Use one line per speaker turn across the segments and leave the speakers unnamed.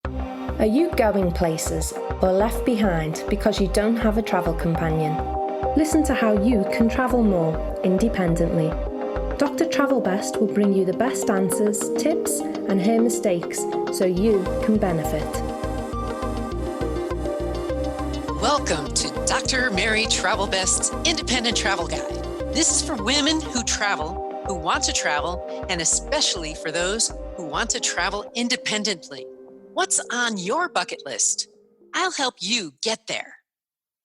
Are you going places or left behind because you don't have a travel companion? Listen to how you can travel more independently. Dr. Travelbest will bring you the best answers, tips, and hear mistakes so you can benefit.
Welcome to Dr. Mary Travelbest's Independent Travel Guide. This is for women who travel, who want to travel, and especially for those who want to travel independently. What's on your bucket list? I'll help you get there.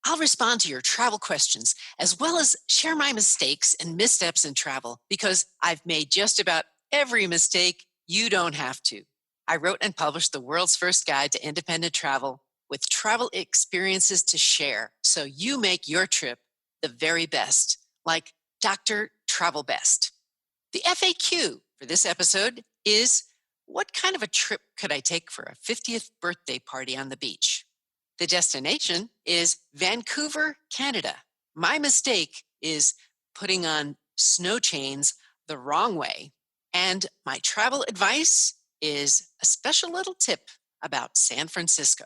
I'll respond to your travel questions as well as share my mistakes and missteps in travel because I've made just about every mistake. You don't have to. I wrote and published the world's first guide to independent travel with travel experiences to share so you make your trip the very best, like Dr. Travelbest. The FAQ for this episode is, what kind of a trip could I take for a 50th birthday party on the beach? The destination is Vancouver, Canada. My mistake is putting on snow chains the wrong way. And my travel advice is a special little tip about San Francisco.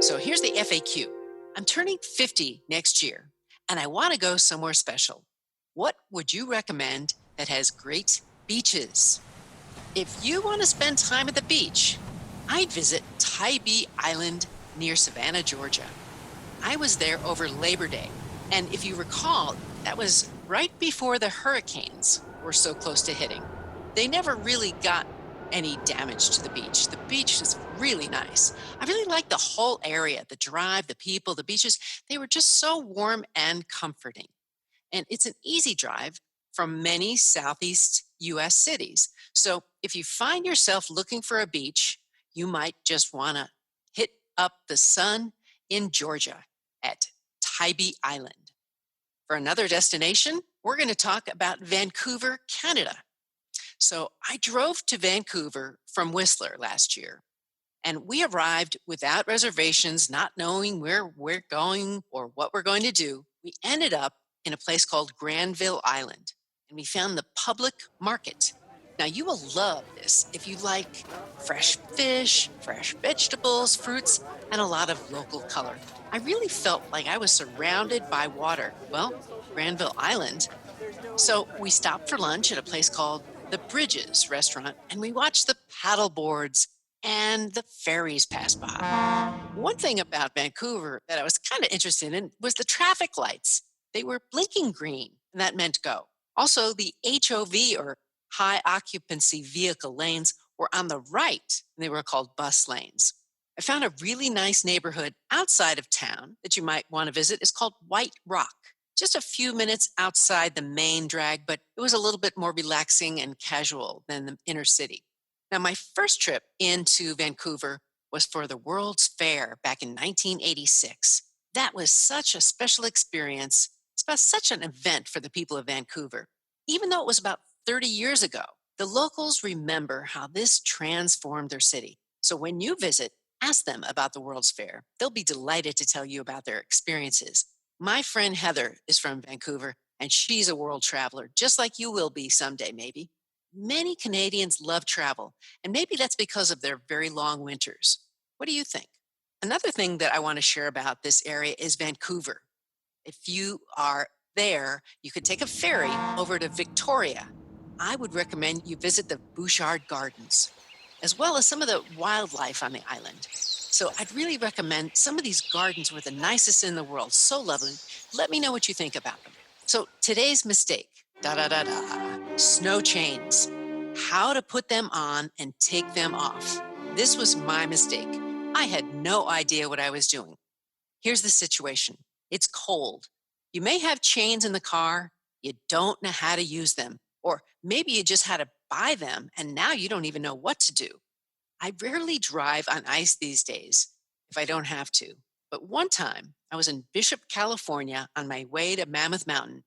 So here's the FAQ. I'm turning 50 next year, and I want to go somewhere special. What would you recommend that has great beaches? If you want to spend time at the beach, I'd visit Tybee Island near Savannah, Georgia. I was there over Labor Day, and if you recall, that was right before the hurricanes were so close to hitting. They never really got any damage to the beach. The beach is really nice. I really like the whole area, the drive, the people, the beaches. They were just so warm and comforting. And it's an easy drive from many Southeast U.S. cities. So if you find yourself looking for a beach, you might just want to hit up the sun in Georgia at Tybee Island. For another destination, we're going to talk about Vancouver, Canada. So I drove to Vancouver from Whistler last year, and we arrived without reservations, not knowing where we're going or what we're going to do. We ended up in a place called Granville Island, and we found the public market. Now, you will love this if you like fresh fish, fresh vegetables, fruits, and a lot of local color. I really felt like I was surrounded by water. Well, Granville Island. So we stopped for lunch at a place called the Bridges restaurant, and we watched the paddle boards and the ferries pass by. One thing about Vancouver that I was kind of interested in was the traffic lights. They were blinking green, and that meant go. Also, the HOV, or high occupancy vehicle lanes, were on the right, and they were called bus lanes. I found a really nice neighborhood outside of town that you might want to visit. It's called White Rock. Just a few minutes outside the main drag, but it was a little bit more relaxing and casual than the inner city. Now, my first trip into Vancouver was for the World's Fair back in 1986. That was such a special experience. It's about such an event for the people of Vancouver. Even though it was about 30 years ago, the locals remember how this transformed their city. So when you visit, ask them about the World's Fair. They'll be delighted to tell you about their experiences. My friend Heather is from Vancouver, and she's a world traveler, just like you will be someday, maybe. Many Canadians love travel, and maybe that's because of their very long winters. What do you think? Another thing that I want to share about this area is Vancouver. If you are there, you could take a ferry over to Victoria. I would recommend you visit the Bouchard Gardens, as well as some of the wildlife on the island. So I'd really recommend some of these gardens were the nicest in the world. So lovely. Let me know what you think about them. So today's mistake, snow chains, how to put them on and take them off. This was my mistake. I had no idea what I was doing. Here's the situation. It's cold. You may have chains in the car. You don't know how to use them. Or maybe you just had to buy them and now you don't even know what to do. I rarely drive on ice these days if I don't have to. But one time I was in Bishop, California on my way to Mammoth Mountain,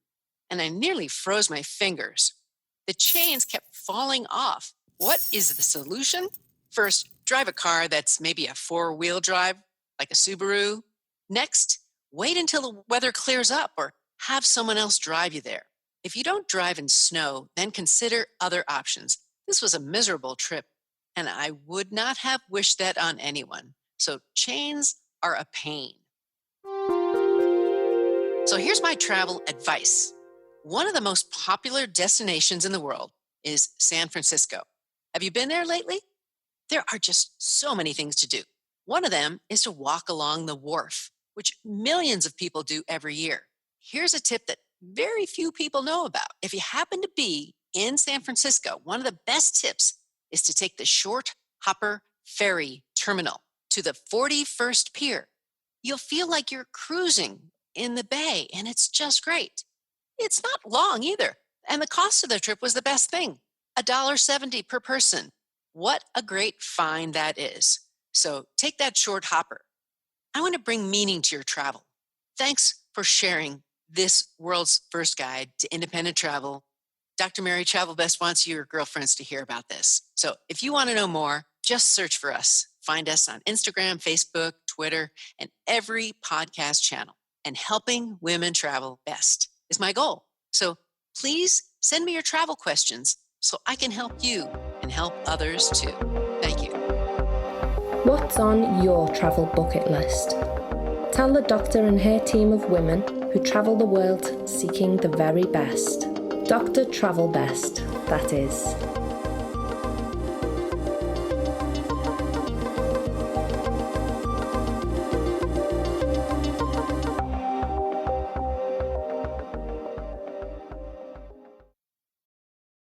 and I nearly froze my fingers. The chains kept falling off. What is the solution? First, drive a car that's maybe a four-wheel drive, like a Subaru. Next, wait until the weather clears up or have someone else drive you there. If you don't drive in snow, then consider other options. This was a miserable trip. and I would not have wished that on anyone. So chains are a pain. So here's my travel advice. One of the most popular destinations in the world is San Francisco. Have you been there lately? There are just so many things to do. One of them is to walk along the wharf, which millions of people do every year. Here's a tip that very few people know about. If you happen to be in San Francisco, one of the best tips is to take the short hopper ferry terminal to the 41st Pier. You'll feel like you're cruising in the bay, and it's just great. It's not long either, and the cost of the trip was the best thing, $1.70 per person. What a great find that is. So take that short hopper. I want to bring meaning to your travel. Thanks for sharing this world's first guide to independent travel. Dr. Mary Travelbest wants your girlfriends to hear about this. So if you want to know more, just search for us. Find us on Instagram, Facebook, Twitter, and every podcast channel. And helping women travel best is my goal. So please send me your travel questions so I can help you and help others too. Thank you.
What's on your travel bucket list? Tell the doctor and her team of women who travel the world seeking the very best. Dr. Travelbest, that is.